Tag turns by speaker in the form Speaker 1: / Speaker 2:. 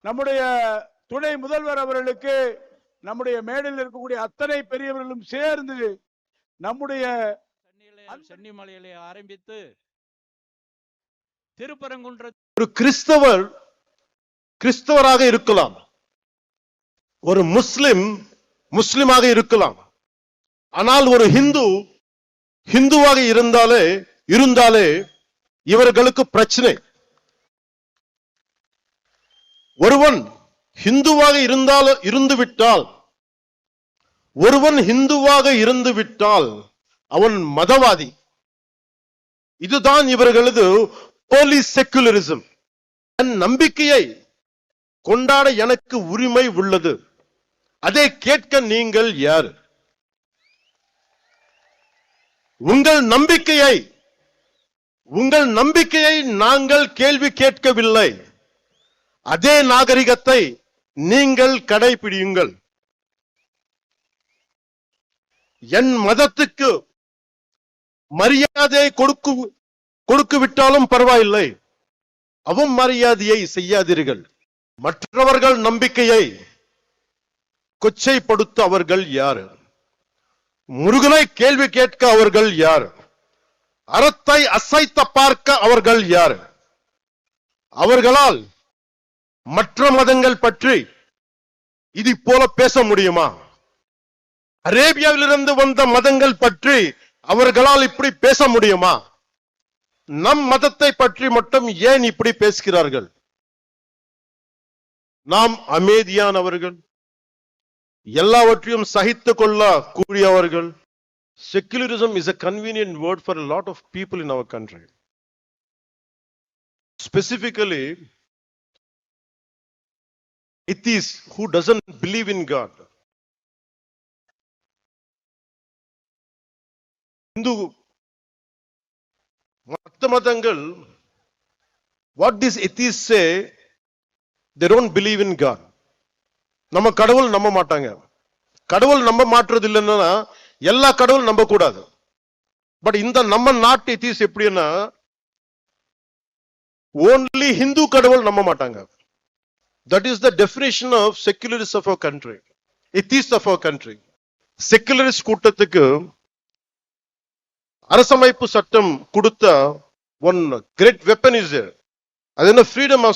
Speaker 1: நம்முடைய துணை முதல்வர் அவர்களுக்கு நம்முடைய மேடையில் இருக்கக்கூடிய அத்தனை பெரியவர்களும் சேர்ந்து நம்முடைய
Speaker 2: சென்னிமலையிலே ஆரம்பித்து திருப்பரங்குன்ற
Speaker 3: ஒரு கிறிஸ்தவராக இருக்கலாம், ஒரு முஸ்லிமாக இருக்கலாம். ஆனால் ஒரு ஹிந்துவாக இருந்தாலே இவர்களுக்கு பிரச்சனை. ஒருவன் ஹிந்துவாக இருந்துவிட்டால் அவன் மதவாதி. இதுதான் இவர்களது போலி செக்குலரிசம். என் நம்பிக்கையை கொண்டாட எனக்கு உரிமை உள்ளது. அதை கேட்க நீங்கள் யார்? உங்கள் நம்பிக்கையை நாங்கள் கேள்வி கேட்கவில்லை. அதே நாகரிகத்தை நீங்கள் கடைபிடியுங்கள். என் மதத்துக்கு மரியாதை கொடுக்கு விட்டாலும் பரவாயில்லை, அவமரியாதையை செய்யாதீர்கள். மற்றவர்கள் நம்பிக்கையை கொச்சைப்படுத்த அவர்கள் யார்? முருகனை கேள்வி கேட்க அவர்கள் யார்? அறத்தை அசைத்த பார்க்க அவர்கள் யார்? அவர்களால் மற்ற மதங்கள் பற்றி இது போல பேச முடியுமா? அரேபியாவிலிருந்து வந்த மதங்கள் பற்றி அவர்களால் இப்படி பேச முடியுமா? நம் மதத்தை பற்றி மட்டும் ஏன் இப்படி பேசுகிறார்கள்? நாம் அமைதியானவர்கள், எல்லாவற்றையும் சகித்துக் கொள்ள கூடியவர்கள். Secularism is a convenient word for a lot of people in our country. Specifically, atheists who doesn't believe in God. Hindu மத்த மதங்கள், what these atheists say, they don't believe in God. நம்ம கடவுள் நம்ப மாட்டாங்க. கடவுள் நம்ப மாற்றுறது இல்லைன்னா எல்லா கடவுள் நம்ப கூடாது. பட் இந்த நம்ம நாட்டு எத்திஸ் எப்படின்னா only Hindu கடவுள் நம்ப மாட்டாங்க. That is the definition of secularists of our country, atheists of our country. Secularist கூட்டத்துக்கு அரசமைப்பு சட்டம் கொடுத்த one great weapon is there. அது என்ன freedom of